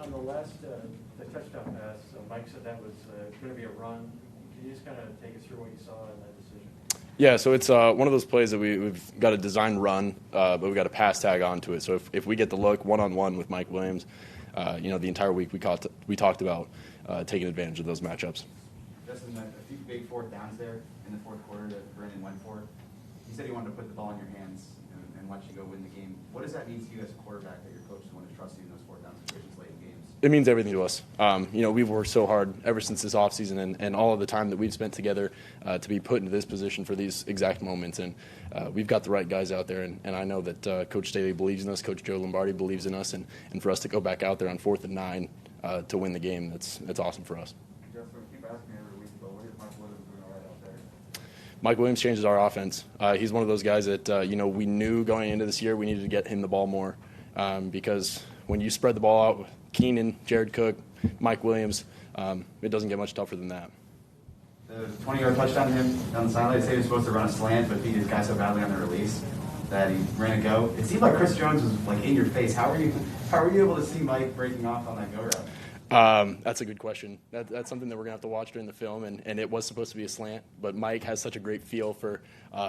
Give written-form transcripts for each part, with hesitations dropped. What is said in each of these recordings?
On the last the touchdown pass, Mike said that was going to be a run. Can you just kind of take us through what you saw in that decision? Yeah, so it's one of those plays that we've got a design run, but we've got a pass tag onto it. So if we get the look one-on-one with Mike Williams, the entire week we talked about taking advantage of those matchups. Justin, a few big fourth downs there in the fourth quarter that Brandon went for. He said he wanted to put the ball in your hands and watch you go win the game. What does that mean to you as a quarterback that your coaches want to trust you in those fourth down situations late in games? It means everything to us. We've worked so hard ever since this offseason and all of the time that we've spent together to be put into this position for these exact moments. And we've got the right guys out there. And I know that Coach Staley believes in us, Coach Joe Lombardi believes in us. And for us to go back out there on 4th and 9 to win the game, that's awesome for us. Justin, we keep asking every week, but what is Mike Williams doing all right out there? Mike Williams changes our offense. He's one of those guys that, we knew going into this year we needed to get him the ball more because when you spread the ball out, Keenan, Jared Cook, Mike Williams, it doesn't get much tougher than that. The 20-yard touchdown to him down the sideline, they say he was supposed to run a slant, but beat his guy so badly on the release that he ran a go. It seemed like Chris Jones was like in your face. How were you able to see Mike breaking off on that go route? That's a good question. That's something that we're going to have to watch during the film, and it was supposed to be a slant, but Mike has such a great feel for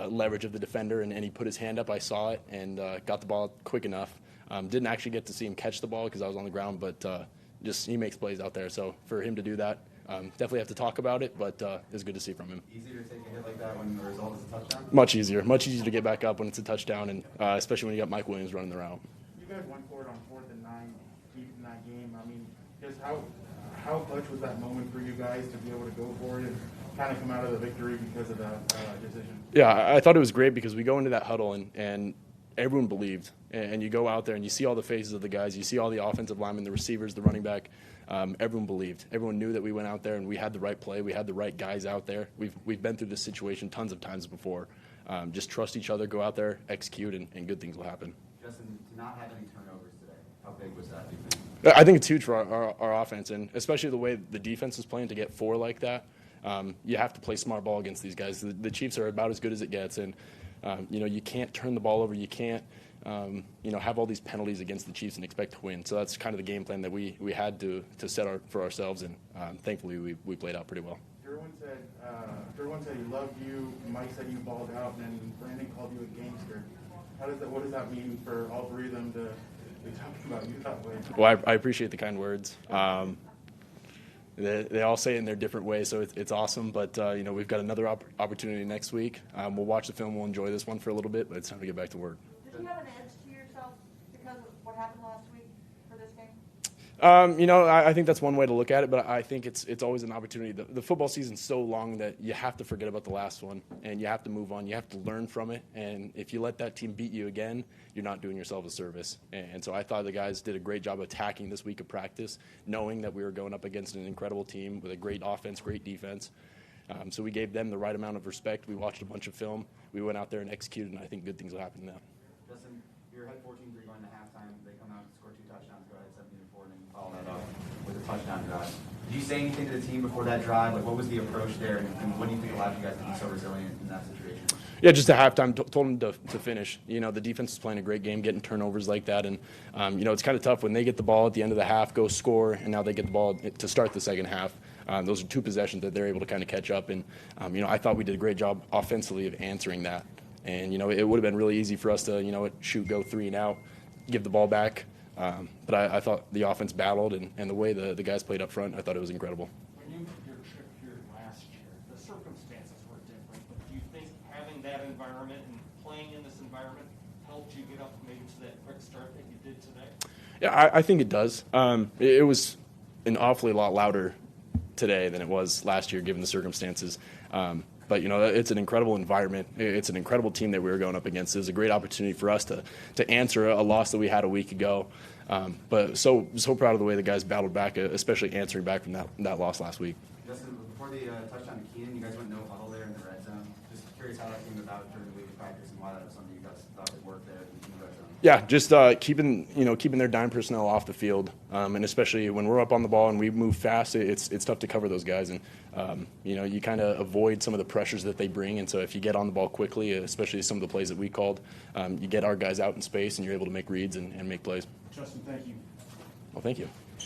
leverage of the defender, and he put his hand up. I saw it and got the ball quick enough. Didn't actually get to see him catch the ball because I was on the ground, but he makes plays out there. So for him to do that, definitely have to talk about it, but it's good to see from him. Easier to take a hit like that when the result is a touchdown? Much easier to get back up when it's a touchdown, and especially when you got Mike Williams running the route. You guys went for it on 4th and 9 deep in that game. I mean, just how clutch was that moment for you guys to be able to go for it and kind of come out of the victory because of that decision? Yeah, I thought it was great because we go into that huddle and everyone believed. And you go out there and you see all the faces of the guys. You see all the offensive linemen, the receivers, the running back. Everyone believed. Everyone knew that we went out there and we had the right play. We had the right guys out there. We've been through this situation tons of times before. Just trust each other, go out there, execute, and good things will happen. Justin, to not have any turnovers today, how big was that, do you think? I think it's huge for our offense, and especially the way the defense is playing to get 4 like that. You have to play smart ball against these guys. The Chiefs are about as good as it gets, and you can't turn the ball over. You can't have all these penalties against the Chiefs and expect to win. So that's kind of the game plan that we had to set for ourselves, and thankfully we played out pretty well. Derwin said he loved you. Mike said you balled out, and then Brandon called you a gangster. What does that mean for all three of them to be talking about you that way? Well, I appreciate the kind words. They all say it in their different ways, so it's awesome. But we've got another opportunity next week. We'll watch the film. We'll enjoy this one for a little bit, but it's time to get back to work. Did you have an edge to yourself because of what happened last week for this game? I think that's one way to look at it, but I think it's always an opportunity. The football season's so long that you have to forget about the last one, and you have to move on. You have to learn from it, and if you let that team beat you again, you're not doing yourself a service. And so I thought the guys did a great job attacking this week of practice, knowing that we were going up against an incredible team with a great offense, great defense. So we gave them the right amount of respect. We watched a bunch of film. We went out there and executed, and I think good things will happen now. Justin, you're ahead 14-3 going to halftime. They come out and score 2 touchdowns, go ahead 17-4, and then you follow that up with a touchdown drive. Did you say anything to the team before that drive? Like, what was the approach there, and what do you think allowed you guys to be so resilient in that situation? Yeah, just at halftime, told them to finish. The defense is playing a great game, getting turnovers like that. And, it's kind of tough when they get the ball at the end of the half, go score, and now they get the ball to start the second half. Those are 2 possessions that they're able to kind of catch up. And, I thought we did a great job offensively of answering that. And, it would have been really easy for us to, shoot, go 3 and out, give the ball back. But I thought the offense battled, and the way the guys played up front, I thought it was incredible. When you took your trip here last year, the circumstances were different. But do you think having that environment and playing in this environment helped you get up maybe to that quick start that you did today? Yeah, I think it does. It was an awfully lot louder today than it was last year, given the circumstances. But, it's an incredible environment. It's an incredible team that we were going up against. It was a great opportunity for us to answer a loss that we had a week ago. But so proud of the way the guys battled back, especially answering back from that loss last week. Justin, before the touchdown to Keenan, you guys went no huddle there in the red zone. Just curious how that came about during the week of practice and why that was something you guys thought would work there in the red zone. Yeah, just keeping their dime personnel off the field, and especially when we're up on the ball and we move fast, it's tough to cover those guys, and you kind of avoid some of the pressures that they bring. And so if you get on the ball quickly, especially some of the plays that we called, you get our guys out in space and you're able to make reads and make plays. Justin, thank you. Well, thank you.